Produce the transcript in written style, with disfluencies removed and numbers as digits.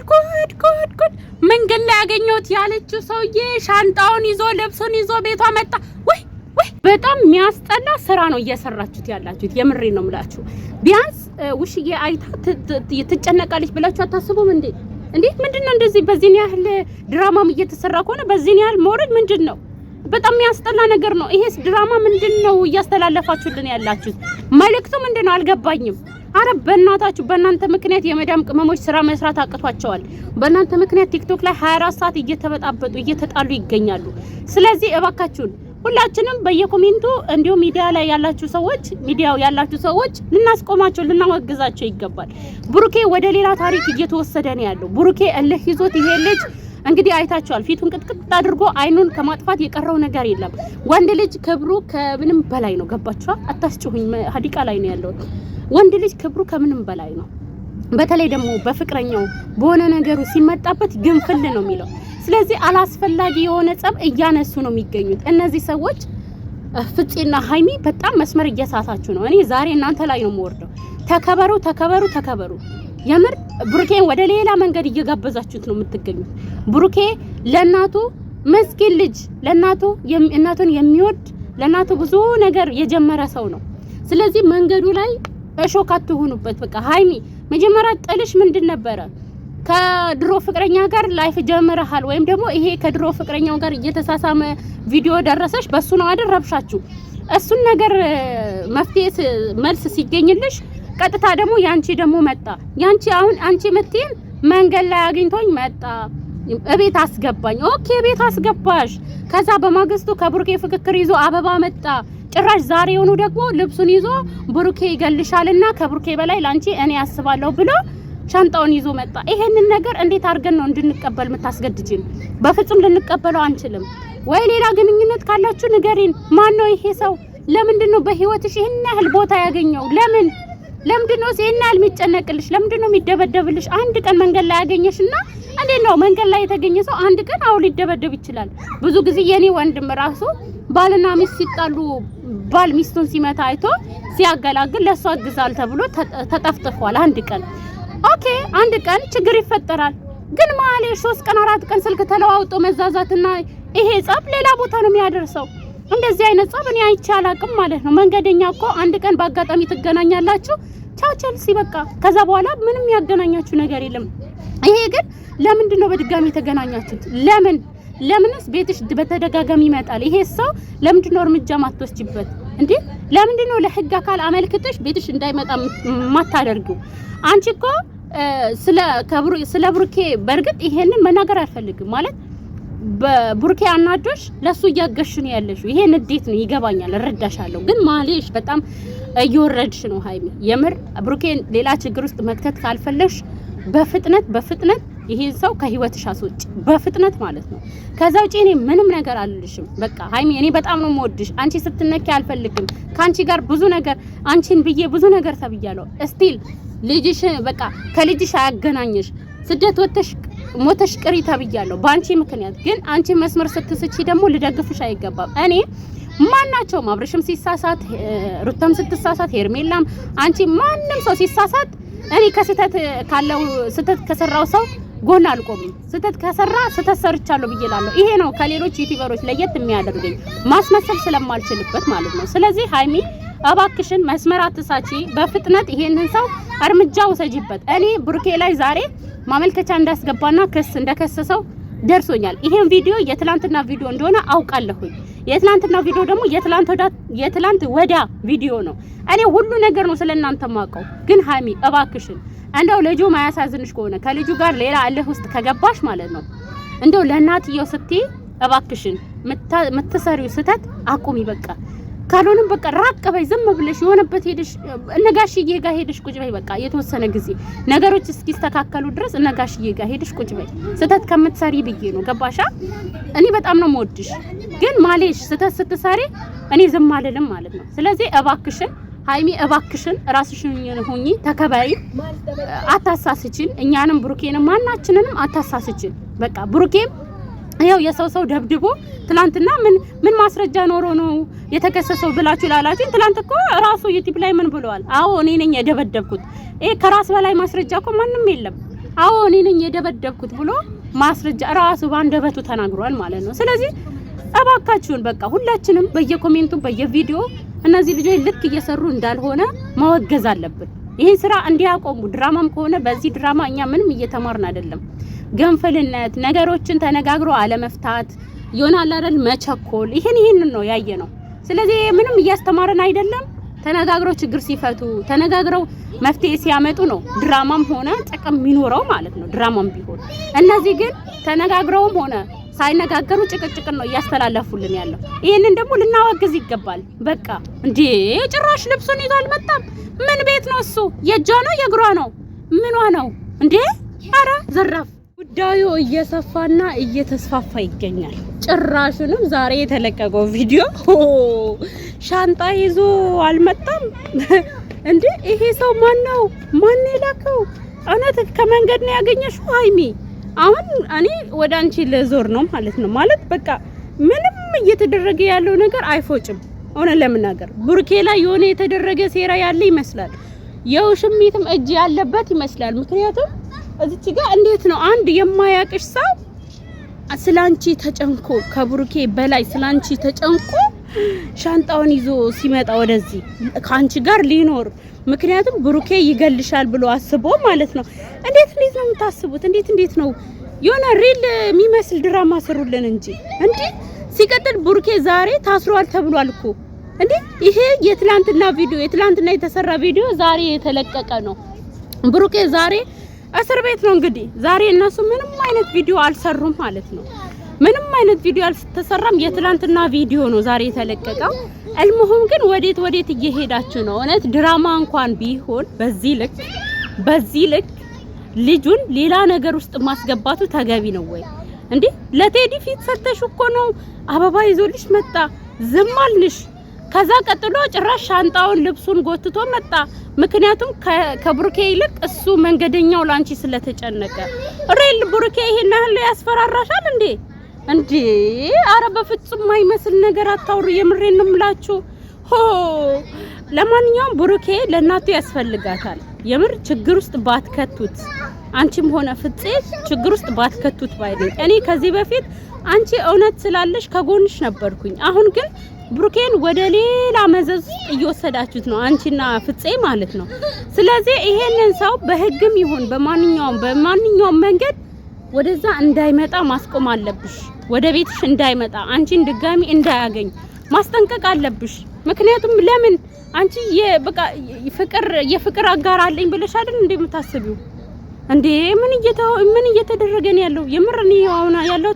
ጉድ መንገድ ላይ ያገኘሁት ያለችው ሰውዬ ሻንጣውን ይዞ ልብሱን ይዞ ቤቷ መጣ። ወይ በጣም የሚያስጠላ ስራ ነው እየሰራችሁት ያላችሁት። የምሬ ነው የምላችሁ። ቢያንስ ውሽዬ አይታ ትጨነቃለች ብላችሁ አታስቡም እንዴ? ምንድነው እንደዚህ በዚህን ያህል ድራማም እየተሰራ ከሆነ በዚህን ያህል መውረድ ምንድነው? በጣም የሚያስጠላ ነገር ነው። ይሄስ ድራማ ምንድነው እያስተላለፋችሁልን ያላችሁት? መልእክቱ ምንድነው አልገባኝም። አረ በእናታችሁ በእናንተ ምክንያት የመዳም ቅመሞች ስራ መስራት አቅቷቸዋል። በእናንተ ምክንያት ቲክቶክ ላይ 24 ሰዓት እየተበጣበጡ እየተጣሉ ይገኛሉ። ስለዚህ እባካችሁን ሁላችንም በየኮሜንቱ እንዲሁ ሚዲያ ላይ ያላችሁ ሰዎች ሚዲያው ያላችሁ ሰዎች ልናስቆማቸው ልናወግዛቸው ይገባል። ብሩኬ ወደ ሌላ ታሪክ እየተወሰደ ነው ያለው። ብሩኬ እልህ ይዞት ይሄ ልጅ እንግዲህ አይታችኋል። ፊቱን ቅጥቅጥ አድርጎ አይኑን ከማጥፋት የቀረው ነገር የለም። ወንድ ልጅ ክብሩ ከምንም በላይ ነው። ገባችኋ? አታስጭሁኝ። ሀዲቃ ላይ ነው ያለው። ወንድ ልጅ ክብሩ ከምንም በላይ ነው። በተለይ ደግሞ በፍቅረኛው በሆነ ነገሩ ሲመጣበት ግንፍል ነው የሚለው። ስለዚህ አላስፈላጊ የሆነ ጸብ እያነሱ ነው የሚገኙት እነዚህ ሰዎች። ፍፄና ሃይሚ በጣም መስመር እየሳታችሁ ነው። እኔ ዛሬ እናንተ ላይ ነው የምወርደው። ተከበሩ። የምር ብሩኬን ወደ ሌላ መንገድ እየጋበዛችሁት ነው የምትገኙት። ብሩኬ ለናቱ መስኪን ልጅ ለናቱ እናቱን የሚወድ ለናቱ ብዙ ነገር የጀመረ ሰው ነው። ስለዚህ መንገዱ ላይ እሾክ አትሁኑበት። በቃ ሃይሚ መጀመሪያ ጥልሽ ምንድን ነበረ? ከድሮ ፍቅረኛ ጋር ላይፍ ጀምረሃል ወይም ደግሞ ይሄ ከድሮ ፍቅረኛው ጋር እየተሳሳመ ቪዲዮ ደረሰሽ፣ በሱ ነው አይደል ረብሻችሁ። እሱን ነገር መፍትሄ መልስ ሲገኝልሽ ቀጥታ ደግሞ ያንቺ ደግሞ መጣ። ያንቺ አሁን አንቺ መጥተን መንገድ ላይ አግኝቶኝ መጣ እቤት አስገባኝ። ኦኬ ቤት አስገባሽ። ከዛ በማግስቱ ከብሩኬ ፍክክር ይዞ አበባ መጣ። ጭራሽ ዛሬውኑ ደግሞ ልብሱን ይዞ ብሩኬ ይገልሻልና ከብሩኬ በላይ ላንቺ እኔ ያስባለሁ ብሎ ሻንጣውን ይዞ መጣ። ይሄንን ነገር እንዴት አድርገን ነው እንድንቀበል የምታስገድጂን? በፍጹም ልንቀበለው አንችልም። ወይ ሌላ ግንኙነት ካላችሁ ንገሪን። ማን ነው ይሄ ሰው? ለምንድነው በህይወትሽ ይሄን ያህል ቦታ ያገኘው? ለምንድነው ይሄን ያህል የሚጨነቅልሽ? ለምንድነው የሚደበደብልሽ? አንድ ቀን መንገድ ላይ ያገኘሽና እንዴት ነው መንገድ ላይ የተገኘ ሰው አንድ ቀን አው ሊደበደብ ይችላል? ብዙ ጊዜ የኔ ወንድም ራሱ ባልና ሚስት ሲጣሉ ባል ሚስቱን ሲመታ አይቶ ሲያገላግል ለሷ አግዛል ተብሎ ተጠፍጥፏል አንድ ቀን። ኦኬ አንድ ቀን ችግር ይፈጠራል። ግን ማለ 3 ቀን 4 ቀን ስልክ ተለዋውጦ መዛዛትና ይሄ ጻብ ሌላ ቦታ ነው የሚያደርሰው። እንደዚህ አይነት ጻብ እኔ አይቼ አላቅም ማለት ነው። መንገደኛ እኮ አንድ ቀን በአጋጣሚ ትገናኛላችሁ፣ ቻው ቸልሲ በቃ። ከዛ በኋላ ምንም ያገናኛችሁ ነገር የለም። ይሄ ግን ለምንድን ነው በድጋሚ ተገናኛችሁት? ለምንስ ቤትሽ በተደጋጋሚ ይመጣል? ይሄ ሰው ለምንድን ነው እርምጃ ማትወስጂበት እንዴ? ለምንድን ነው ለህግ አካል አመልክተሽ ቤትሽ እንዳይመጣ ማታደርጊው? አንቺ እኮ ስለ ብሩኬ በርግጥ ይሄንን መናገር አልፈልግም ማለት በብሩኬ አናዶሽ ለሱ እያገሽ ነው ያለሽው። ይሄ ንዴት ነው ይገባኛል፣ እረዳሻለሁ። ግን ማለሽ በጣም እየወረድሽ ነው ሃይሚ። የምር ብሩኬን ሌላ ችግር ውስጥ መክተት ካልፈለሽ በፍጥነት ይሄን ሰው ከህይወትሽ አስወጪ፣ በፍጥነት ማለት ነው። ከዛ ውጪ እኔ ምንም ነገር አልልሽም። በቃ ሃይሚ እኔ በጣም ነው የምወድሽ። አንቺ ስትነኪ አልፈልግም። ካንቺ ጋር ብዙ ነገር አንቺን ብዬ ብዙ ነገር ተብያለሁ። ስቲል ልጅሽ በቃ ከልጅሽ አያገናኝሽ። ስደት ወተሽ ሞተሽ ቅሪ ተብያለሁ በአንቺ ምክንያት። ግን አንቺ መስመር ስትስቺ ደግሞ ልደግፍሽ አይገባም። እኔ ማናቸውም አብርሽም ሲሳሳት፣ ሩታም ስትሳሳት፣ ሄርሜላም አንቺ ማንንም ሰው ሲሳሳት እኔ ስህተት ከሰራው ሰው ጎን አልቆምም። ስህተት ከሰራ ስህተት ሰርቻለሁ ብዬ እላለሁ። ይሄ ነው ከሌሎች ዩቲዩበሮች ለየት የሚያደርገኝ ማስመሰል ስለማልችልበት ማለት ነው። ስለዚህ ሃይሚ እባክሽን መስመር አትሳቺ፣ በፍጥነት ይሄንን ሰው እርምጃ ወሰጂበት። እኔ ብሩኬ ላይ ዛሬ ማመልከቻ እንዳስገባና ክስ እንደከሰሰው ደርሶኛል። ይሄን ቪዲዮ የትላንትና ቪዲዮ እንደሆነ አውቃለሁኝ። የትላንትና ቪዲዮ ደግሞ የትላንት ወዳ ቪዲዮ ነው። እኔ ሁሉ ነገር ነው ስለናንተ ማውቀው። ግን ሃይሚ እባክሽን እንደው ልጁ ማያሳዝንሽ ከሆነ ከልጁ ጋር ሌላ አለህ ውስጥ ከገባሽ ማለት ነው እንደው ለእናትየው ስትይ እባክሽን የምትሰሪው ስህተት አቁሚ በቃ። ካልሆነም በቃ ራቅ በይ፣ ዝም ብለሽ የሆነበት ሄደሽ እነጋሽዬ ጋር ሄደሽ ቁጭ በይ። በቃ የተወሰነ ጊዜ ነገሮች እስኪስተካከሉ ድረስ እነጋሽዬ ጋር ሄደሽ ቁጭ በይ። ስህተት ከምትሰሪ ብዬ ነው ገባሻ? እኔ በጣም ነው የምወድሽ፣ ግን ማለሽ ስህተት ስትሰሪ እኔ ዝም አልልም ማለት ነው። ስለዚህ እባክሽን ሃይሚ እባክሽን ራስሽን ሁኚ፣ ተከበሪ፣ አታሳስቺን። እኛንም ብሩኬንም ማናችንንም አታሳስቺን። በቃ ብሩኬም ያው የሰው ደብድቦ ትላንትና ምን ማስረጃ ኖሮ ነው የተከሰሰው ብላችሁ ላላችሁ፣ ትላንት እኮ ራሱ ዩቲዩብ ላይ ምን ብለዋል? አዎ እኔ ነኝ የደበደብኩት። ከራስ በላይ ማስረጃ እኮ ማንም የለም። አዎ እኔ ነኝ የደበደብኩት ብሎ ማስረጃ ራሱ ባንደበቱ ተናግሯል ማለት ነው። ስለዚህ እባካችሁን በቃ ሁላችንም በየኮሜንቱ በየቪዲዮ እነዚህ ልጆች ልክ እየሰሩ እንዳልሆነ ማወገዝ አለብን። ይሄን ስራ እንዲያቆሙ ድራማም ከሆነ በዚህ ድራማ እኛ ምንም እየተማርን አይደለም። ገንፈልነት ነገሮችን ተነጋግሮ አለመፍታት ይሆናል አይደል መቸኮል ይሄን ነው ያየነው። ስለዚህ ምንም እያስተማረን አይደለም። ተነጋግረው ችግር ሲፈቱ ተነጋግረው መፍትሄ ሲያመጡ ነው ድራማም ሆነ ጥቅም የሚኖረው ማለት ነው። ድራማም ቢሆን እነዚህ ግን ተነጋግረውም ሆነ ሳይነጋገሩ ጭቅጭቅን ነው እያስተላለፉልን ያለው። ይሄንን ደግሞ ልናወግዝ ይገባል። በቃ እንዴ ጭራሽ ልብሱን ይዞ አልመጣም። ምን ቤት ነው እሱ? የእጇ ነው የእግሯ ነው ምኗ ነው እንዴ? አረ ዘራፍ። ጉዳዩ እየሰፋና እየተስፋፋ ይገኛል። ጭራሹንም ዛሬ የተለቀቀው ቪዲዮ ሻንጣ ይዞ አልመጣም እንዴ? ይሄ ሰው ማን ነው? ማን የላከው? እውነት ከመንገድ ነው ያገኘሽው ሃይሚ? አሁን እኔ ወደ አንቺ ለዞር ነው ማለት ነው። ማለት በቃ ምንም እየተደረገ ያለው ነገር አይፎጭም። እውነት ለምናገር ቡርኬ ላይ የሆነ የተደረገ ሴራ ያለ ይመስላል። የውሽሚትም እጅ ያለበት ይመስላል። ምክንያቱም እዚች ጋር እንዴት ነው አንድ የማያቅሽ ሰው ስላንቺ ተጨንቆ ከቡርኬ በላይ ስላንቺ ተጨንቆ ሻንጣውን ይዞ ሲመጣ ወደዚህ ካንቺ ጋር ሊኖር ምክንያቱም ብሩኬ ይገልሻል ብሎ አስቦ ማለት ነው። እንዴት ነው የምታስቡት? እንዴት ነው የሆነ ሪል የሚመስል ድራማ ሰሩልን እንጂ እንዴ። ሲቀጥል ብሩኬ ዛሬ ታስሯል ተብሏል እኮ እንዴ። ይሄ የትላንትና ቪዲዮ የትላንትና የተሰራ ቪዲዮ ዛሬ የተለቀቀ ነው። ብሩኬ ዛሬ እስር ቤት ነው። እንግዲህ ዛሬ እነሱ ምንም አይነት ቪዲዮ አልሰሩም ማለት ነው። ምንም አይነት ቪዲዮ አልተሰራም። የትላንትና ቪዲዮ ነው ዛሬ የተለቀቀው። አልሙሁም ግን ወዴት እየሄዳችሁ ነው? እውነት ድራማ እንኳን ቢሆን በዚህ ልክ ልጁን ሌላ ነገር ውስጥ ማስገባቱ ተገቢ ነው ወይ እንዴ? ለቴዲ ፊት ሰተሽ እኮ ነው አበባ ይዞልሽ መጣ፣ ዝም አልንሽ። ከዛ ቀጥሎ ጭራሽ ሻንጣውን ልብሱን ጎትቶ መጣ። ምክንያቱም ከብሩኬ ይልቅ እሱ መንገደኛው ላንቺ ስለተጨነቀ። ሪል ብሩኬ ይሄን ያህል ያስፈራራሻል እንዴ? እንዴ አረ በፍጹም ማይመስል ነገር አታውሩ። የምሬን ነው የምላችሁ። ለማንኛውም ብሩኬ ለእናቱ ያስፈልጋታል። የምር ችግር ውስጥ ባትከቱት፣ አንቺም ሆነ ፍፄ ችግር ውስጥ ባትከቱት ባይነኝ። እኔ ከዚህ በፊት አንቺ እውነት ስላለሽ ከጎንሽ ነበርኩኝ። አሁን ግን ብሩኬን ወደ ሌላ መዘዝ እየወሰዳችሁት ነው አንቺና ፍፄ ማለት ነው። ስለዚህ ይሄንን ሰው በህግም ይሁን በማንኛውም መንገድ ወደዛ እንዳይመጣ ማስቆም አለብሽ። ወደ ቤትሽ እንዳይመጣ አንቺን ድጋሚ እንዳያገኝ ማስጠንቀቅ አለብሽ። ምክንያቱም ለምን አንቺ የፍቅር አጋር አለኝ ብለሽ አይደል እንደምታስቢው እንዴ? ምን እየተደረገ ነው ያለው? የምር ነው ያለው